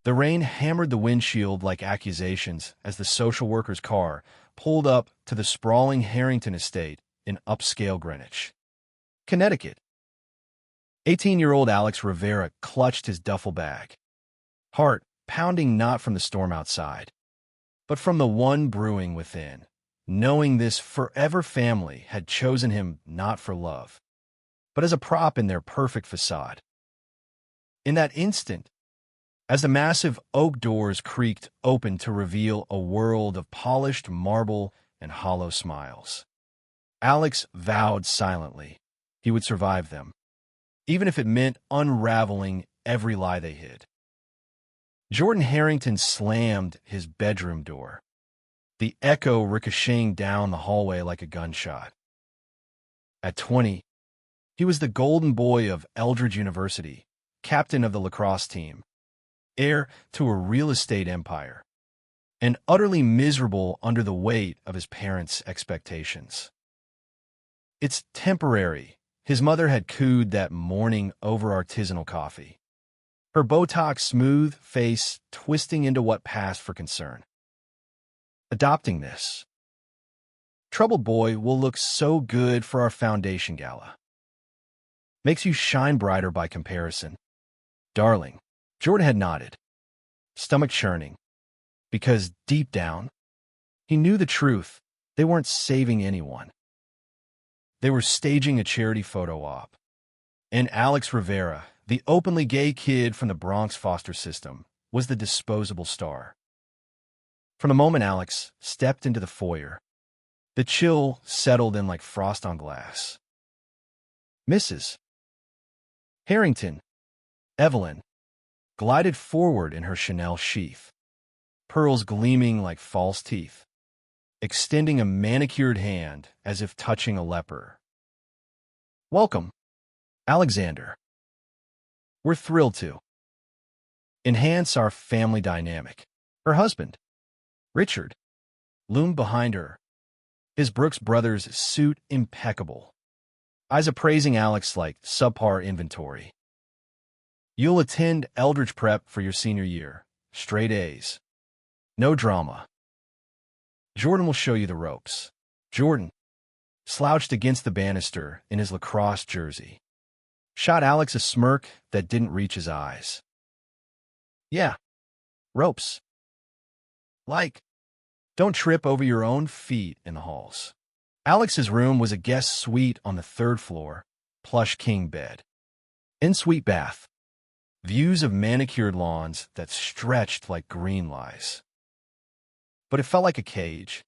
The rain hammered the windshield like accusations as the social worker's car pulled up to the sprawling Harrington estate in upscale Greenwich, Connecticut. 18-year-old Alex Rivera clutched his duffel bag, heart pounding not from the storm outside, but from the one brewing within, knowing this forever family had chosen him not for love, but as a prop in their perfect facade. In that instant, as the massive oak doors creaked open to reveal a world of polished marble and hollow smiles, Alex vowed silently he would survive them, even if it meant unraveling every lie they hid. Jordan Harrington slammed his bedroom door, the echo ricocheting down the hallway like a gunshot. At 20, he was the golden boy of Eldridge University, captain of the lacrosse team, heir to a real estate empire, and utterly miserable under the weight of his parents' expectations. "It's temporary," his mother had cooed that morning over artisanal coffee, her Botox-smooth face twisting into what passed for concern. "Adopting this troubled boy will look so good for our foundation gala. Makes you shine brighter by comparison." "Darling," Jordan had nodded, stomach churning, because deep down, he knew the truth. They weren't saving anyone. They were staging a charity photo op. And Alex Rivera, the openly gay kid from the Bronx foster system, was the disposable star. From the moment Alex stepped into the foyer, the chill settled in like frost on glass. Mrs. Harrington, Evelyn, glided forward in her Chanel sheath, pearls gleaming like false teeth, extending a manicured hand as if touching a leper. "Welcome, Alexander. We're thrilled to enhance our family dynamic." Her husband, Richard, loomed behind her, his Brooks Brothers suit impeccable, eyes appraising Alex like subpar inventory. "You'll attend Eldridge Prep for your senior year. Straight A's. No drama. Jordan will show you the ropes." Jordan, slouched against the banister in his lacrosse jersey, shot Alex a smirk that didn't reach his eyes. "Yeah, ropes. Like, don't trip over your own feet in the halls." Alex's room was a guest suite on the third floor, plush king bed, en-suite bath, views of manicured lawns that stretched like green lies. But it felt like a cage,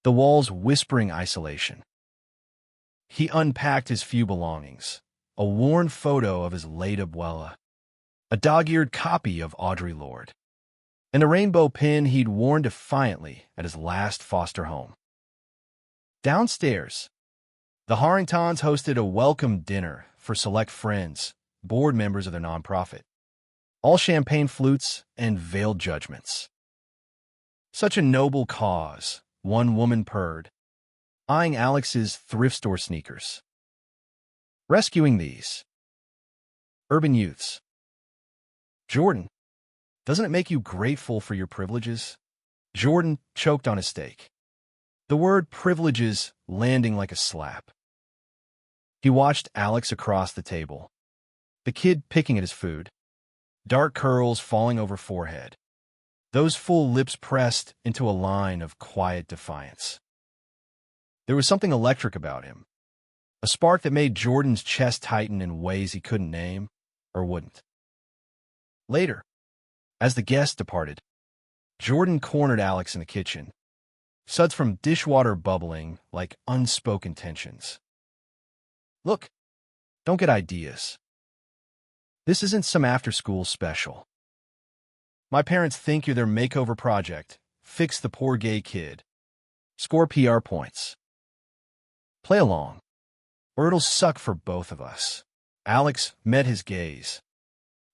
the walls whispering isolation. He unpacked his few belongings, a worn photo of his late abuela, a dog-eared copy of Audre Lorde, and the rainbow pin he'd worn defiantly at his last foster home. Downstairs, the Harringtons hosted a welcome dinner for select friends, board members of their nonprofit, all champagne flutes and veiled judgments. "Such a noble cause," one woman purred, eyeing Alex's thrift store sneakers. "Rescuing these urban youths. Jordan, doesn't it make you grateful for your privileges?" Jordan choked on his steak, the word privileges landing like a slap. He watched Alex across the table, the kid picking at his food, dark curls falling over forehead, those full lips pressed into a line of quiet defiance. There was something electric about him, a spark that made Jordan's chest tighten in ways he couldn't name or wouldn't. Later, as the guests departed, Jordan cornered Alex in the kitchen, suds from dishwater bubbling like unspoken tensions. "Look, don't get ideas. This isn't some after-school special. My parents think you're their makeover project. Fix the poor gay kid. Score PR points. Play along, or it'll suck for both of us." Alex met his gaze,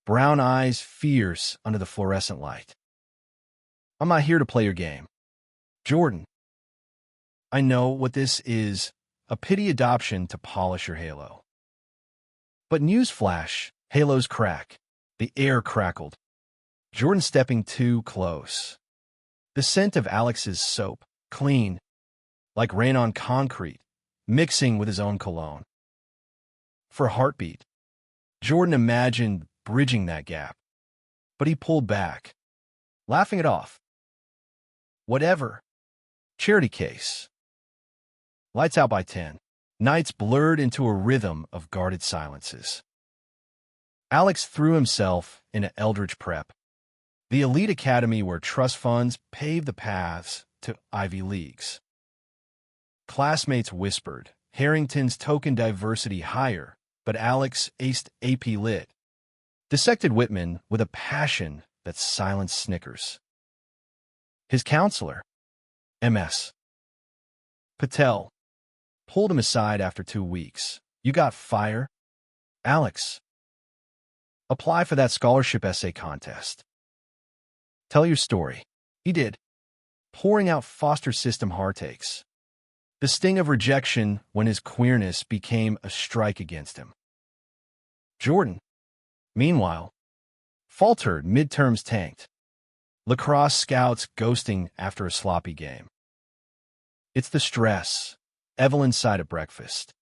brown eyes fierce under the fluorescent light. "I'm not here to play your game. Jordan, I know what this is, a pity adoption to polish your halo. But newsflash, halos crack. The air crackled. Jordan stepping too close. The scent of Alex's soap, clean, like rain on concrete, mixing with his own cologne. For a heartbeat, Jordan imagined bridging that gap, but he pulled back, laughing it off. Whatever. Charity case. Lights out by 10. Nights blurred into a rhythm of guarded silences. Alex threw himself into Eldridge Prep, the elite academy where trust funds paved the paths to Ivy Leagues. Classmates whispered, Harrington's token diversity higher, but Alex aced AP Lit. Dissected Whitman with a passion that silenced snickers. His counselor, MS Patel, pulled him aside after 2 weeks. You got fire? Alex, apply for that scholarship essay contest. Tell your story. He did, pouring out foster system heartaches. The sting of rejection when his queerness became a strike against him. Jordan, meanwhile, faltered midterms tanked. Lacrosse scouts ghosting after a sloppy game. It's the stress, Evelyn sighed at breakfast,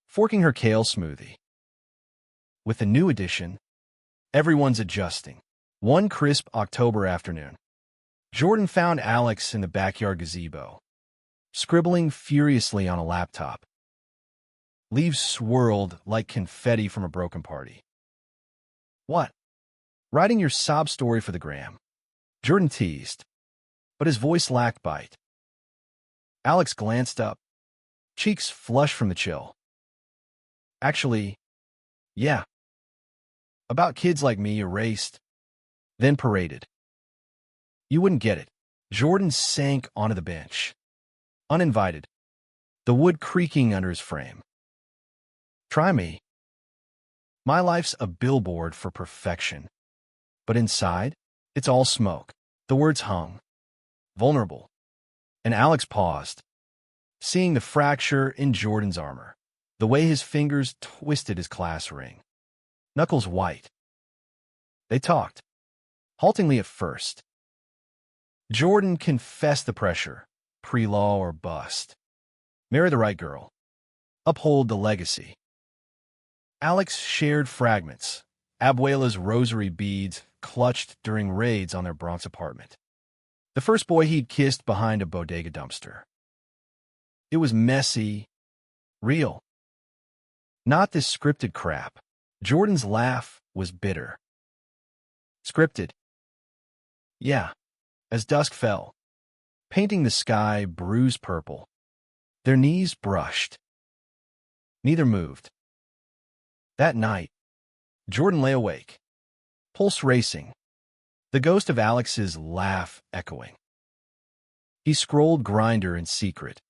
forking her kale smoothie. With the new edition, everyone's adjusting. One crisp October afternoon, Jordan found Alex in the backyard gazebo, scribbling furiously on a laptop. Leaves swirled like confetti from a broken party. What? Writing your sob story for the gram? Jordan teased, but his voice lacked bite. Alex glanced up, cheeks flushed from the chill. Actually, yeah. About kids like me erased, then paraded. You wouldn't get it. Jordan sank onto the bench, uninvited, the wood creaking under his frame. Try me. My life's a billboard for perfection, but inside, it's all smoke. The words hung, vulnerable, and Alex paused, seeing the fracture in Jordan's armor, the way his fingers twisted his class ring, knuckles white. They talked, haltingly at first. Jordan confessed the pressure, pre-law or bust. Marry the right girl. Uphold the legacy. Alex shared fragments, Abuela's rosary beads clutched during raids on their Bronx apartment. The first boy he'd kissed behind a bodega dumpster. It was messy, real. Not this scripted crap. Jordan's laugh was bitter. Scripted. Yeah. As dusk fell, painting the sky bruised purple, their knees brushed. Neither moved. That night, Jordan lay awake, pulse racing, the ghost of Alex's laugh echoing. He scrolled Grindr in secret,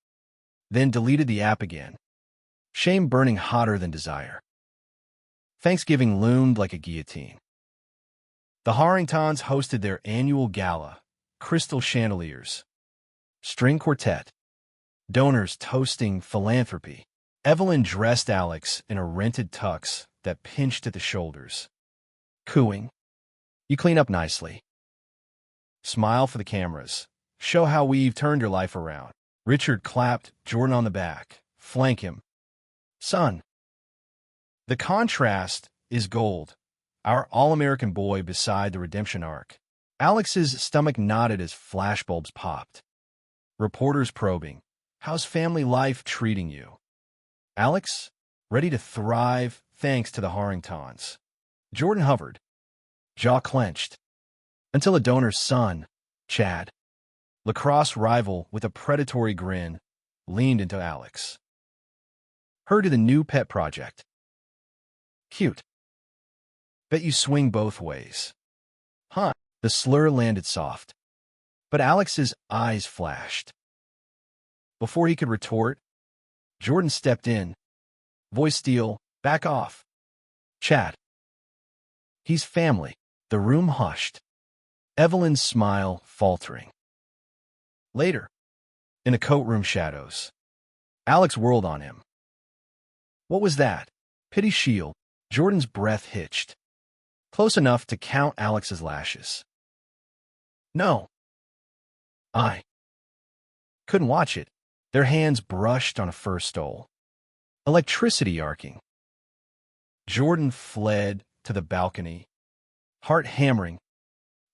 then deleted the app again, shame burning hotter than desire. Thanksgiving loomed like a guillotine. The Harringtons hosted their annual gala, crystal chandeliers, string quartet, donors toasting philanthropy. Evelyn dressed Alex in a rented tux that pinched at the shoulders. Cooing. You clean up nicely. Smile for the cameras. Show how we've turned your life around. Richard clapped Jordan on the back. Flank him. Son. The contrast is gold. Our all-American boy beside the redemption arc. Alex's stomach nodded as flashbulbs popped. Reporters probing. How's family life treating you? Alex, ready to thrive thanks to the Harringtons. Jordan hovered, jaw clenched, until a donor's son, Chad, lacrosse rival with a predatory grin, leaned into Alex. Heard of the new pet project. Cute. Bet you swing both ways. Huh. The slur landed soft, but Alex's eyes flashed. Before he could retort, Jordan stepped in, voice steel, back off. Chad. He's family. The room hushed. Evelyn's smile faltering. Later, in the coat room shadows, Alex whirled on him. What was that? Pity shield. Jordan's breath hitched. close enough to count Alex's lashes. No. I couldn't watch it. Their hands brushed on a fur stole. Electricity arcing. Jordan fled to the balcony, heart hammering,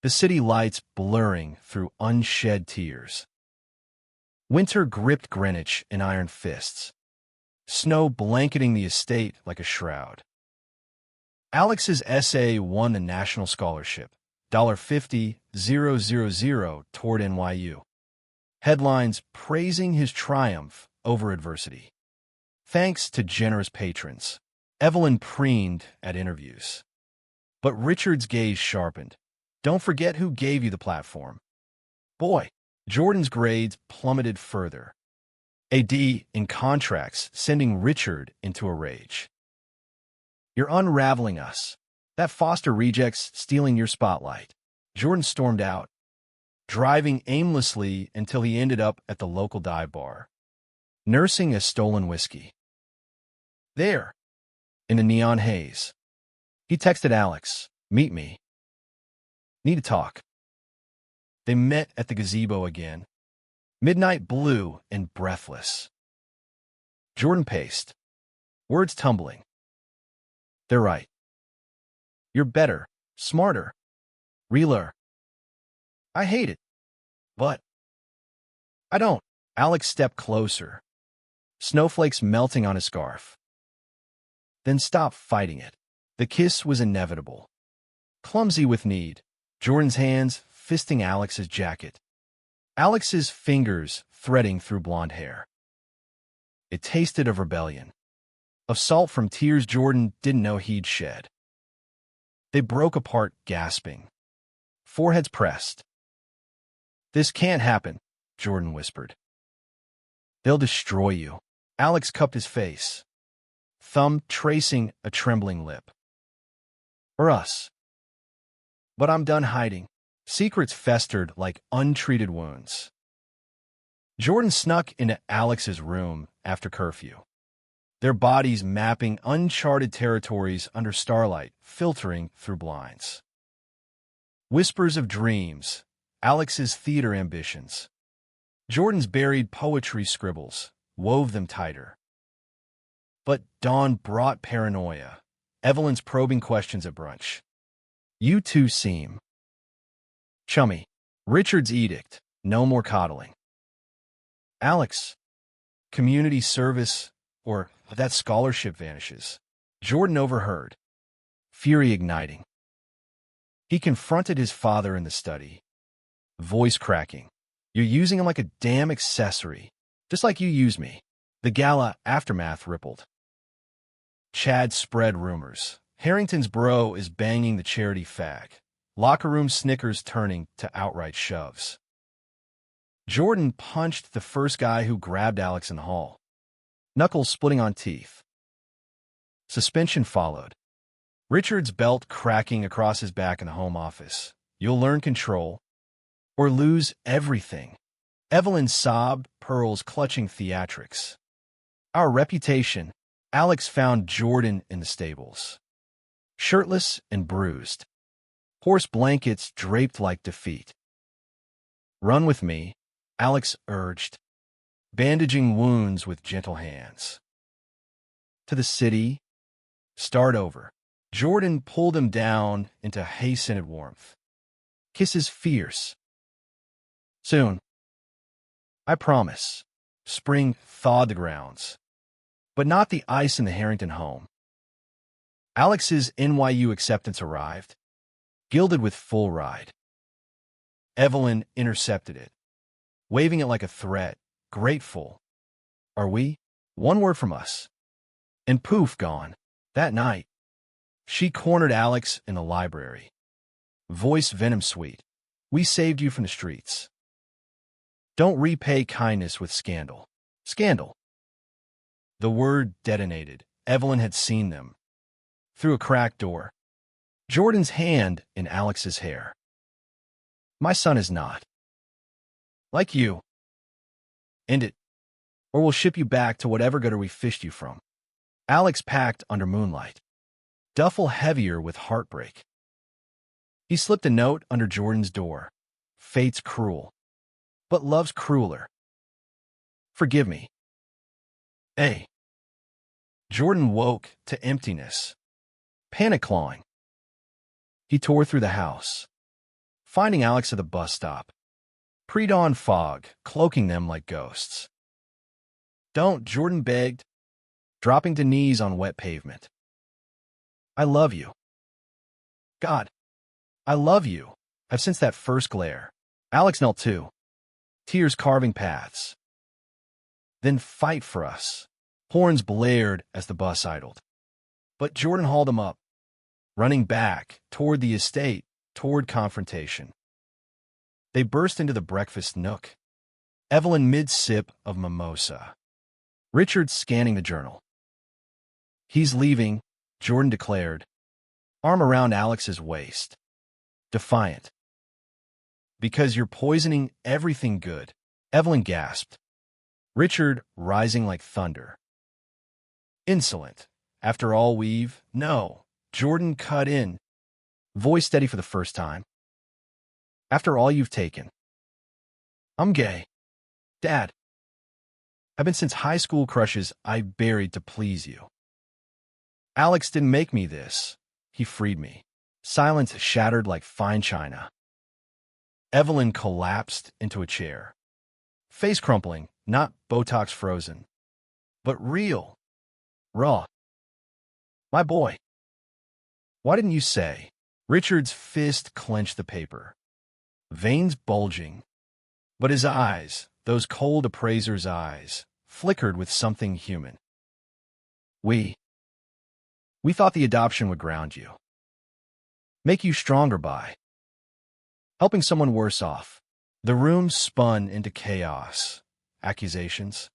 the city lights blurring through unshed tears. Winter gripped Greenwich in iron fists, snow blanketing the estate like a shroud. Alex's essay won a national scholarship, $50,000 toward NYU. Headlines praising his triumph over adversity. Thanks to generous patrons, Evelyn preened at interviews. But Richard's gaze sharpened. Don't forget who gave you the platform. Boy, Jordan's grades plummeted further. A D in contracts, sending Richard into a rage. You're unraveling us. That Foster reject's stealing your spotlight. Jordan stormed out, driving aimlessly until he ended up at the local dive bar, nursing a stolen whiskey. There, in the neon haze, he texted Alex, "Meet me. Need to talk." They met at the gazebo again, midnight blue and breathless. Jordan paced, words tumbling. They're right. You're better, smarter, realer. I hate it, but I don't. Alex stepped closer, snowflakes melting on his scarf. Then stopped fighting it. The kiss was inevitable. Clumsy with need, Jordan's hands fisting Alex's jacket. Alex's fingers threading through blonde hair. It tasted of rebellion, of salt from tears Jordan didn't know he'd shed. They broke apart, gasping, foreheads pressed. "This can't happen," Jordan whispered. "They'll destroy you." Alex cupped his face, thumb tracing a trembling lip. "Or us. But I'm done hiding." Secrets festered like untreated wounds. Jordan snuck into Alex's room after curfew, their bodies mapping uncharted territories under starlight, filtering through blinds. Whispers of dreams, Alex's theater ambitions. Jordan's buried poetry scribbles wove them tighter. But dawn brought paranoia, Evelyn's probing questions at brunch. "You two seem chummy." Richard's edict, no more coddling. Alex, community service, or that scholarship vanishes. Jordan overheard, fury igniting. He confronted his father in the study, voice cracking. "You're using him like a damn accessory, just like you use me." The Gala aftermath rippled. Chad spread rumors. Harrington's bro is banging the charity fag. Locker room snickers turning to outright shoves. Jordan punched the first guy who grabbed Alex in the hall, knuckles splitting on teeth. Suspension followed. Richard's belt cracking across his back in the home office. "You'll learn control, or lose everything." Evelyn sobbed, pearls clutching theatrics. "Our reputation." Alex found Jordan in the stables, shirtless and bruised, horse blankets draped like defeat. "Run with me," Alex urged, bandaging wounds with gentle hands. "To the city, start over." Jordan pulled him down into hay-scented warmth, kisses fierce. "Soon. I promise." Spring thawed the grounds, but not the ice in the Harrington home. Alex's NYU acceptance arrived, gilded with full ride. Evelyn intercepted it, waving it like a threat, grateful. "Are we?" One word from us. And poof, gone. That night, she cornered Alex in the library. Voice venom sweet. "We saved you from the streets. Don't repay kindness with scandal." Scandal. The word detonated. Evelyn had seen them. Through a cracked door. Jordan's hand in Alex's hair. "My son is not like you. End it, or we'll ship you back to whatever gutter we fished you from." Alex packed under moonlight, duffel heavier with heartbreak. He slipped a note under Jordan's door. Fate's cruel, but love's crueler. Forgive me. A. Jordan woke to emptiness, panic clawing. He tore through the house, finding Alex at the bus stop. Pre-dawn fog, cloaking them like ghosts. Don't, Jordan begged, dropping to knees on wet pavement. I love you. God, I love you. I've sensed that first glare. Alex knelt too, tears carving paths. Then fight for us. Horns blared as the bus idled. But Jordan hauled him up, running back toward the estate, toward confrontation. They burst into the breakfast nook. Evelyn mid-sip of mimosa. Richard scanning the journal. He's leaving, Jordan declared, arm around Alex's waist. Defiant. Because you're poisoning everything good, Evelyn gasped. Richard rising like thunder. Insolent. After all we've... No. Jordan cut in, voice steady for the first time. After all you've taken. I'm gay. Dad. I've been since high school crushes I buried to please you. Alex didn't make me this. He freed me. Silence shattered like fine china. Evelyn collapsed into a chair. Face crumpling, not Botox frozen, but real. Raw. My boy. Why didn't you say? Richard's fist clenched the paper. Veins bulging. But his eyes, those cold appraiser's eyes, flickered with something human. We thought the adoption would ground you. Make you stronger by helping someone worse off. The room spun into chaos. Accusations.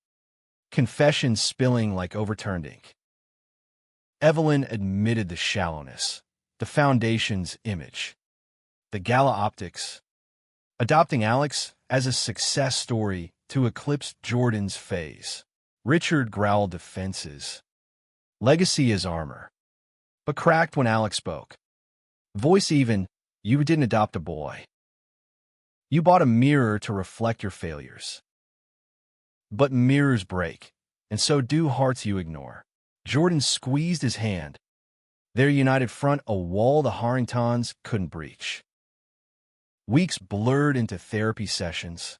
Confessions spilling like overturned ink. Evelyn admitted the shallowness, the Foundation's image, the Gala optics, adopting Alex as a success story to eclipse Jordan's phase. Richard growled defenses. Legacy is armor. But cracked when Alex spoke. Voice even, you didn't adopt a boy. You bought a mirror to reflect your failures. But mirrors break, and so do hearts you ignore. Jordan squeezed his hand. Their united front, a wall the Harringtons couldn't breach. Weeks blurred into therapy sessions,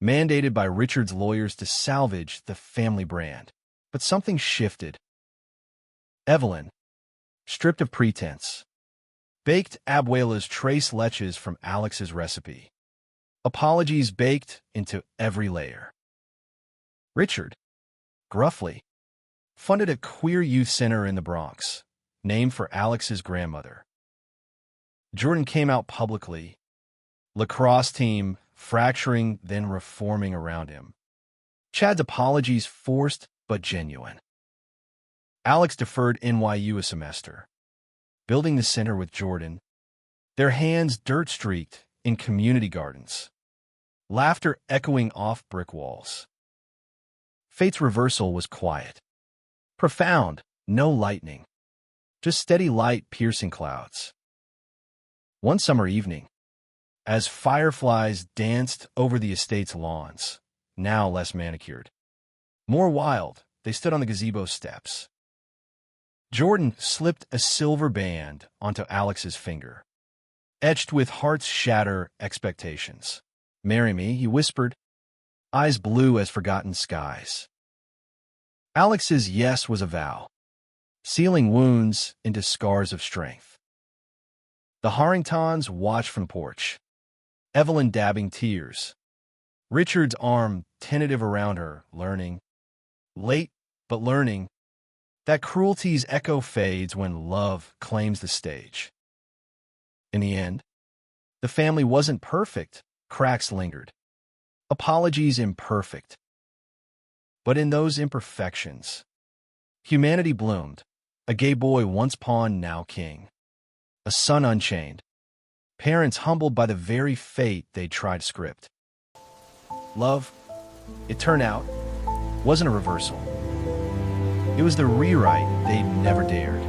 mandated by Richard's lawyers to salvage the family brand. But something shifted. Evelyn, stripped of pretense, baked abuela's tres leches from Alex's recipe. Apologies baked into every layer. Richard, gruffly, funded a queer youth center in the Bronx, named for Alex's grandmother. Jordan came out publicly, lacrosse team fracturing then reforming around him. Chad's apologies forced but genuine. Alex deferred NYU a semester, building the center with Jordan, their hands dirt-streaked in community gardens, laughter echoing off brick walls. Fate's reversal was quiet. Profound, no lightning, just steady light piercing clouds. One summer evening, as fireflies danced over the estate's lawns, now less manicured, more wild, they stood on the gazebo steps. Jordan slipped a silver band onto Alex's finger, etched with hearts shatter expectations. Marry me, he whispered, eyes blue as forgotten skies. Alex's yes was a vow, sealing wounds into scars of strength. The Harringtons watched from porch, Evelyn dabbing tears, Richard's arm tentative around her, learning, late but learning, that cruelty's echo fades when love claims the stage. In the end, the family wasn't perfect, cracks lingered, apologies imperfect. But in those imperfections, humanity bloomed, a gay boy once pawn, now king, a son unchained, parents humbled by the very fate they'd tried to script. Love, it turned out, wasn't a reversal. It was the rewrite they'd never dared.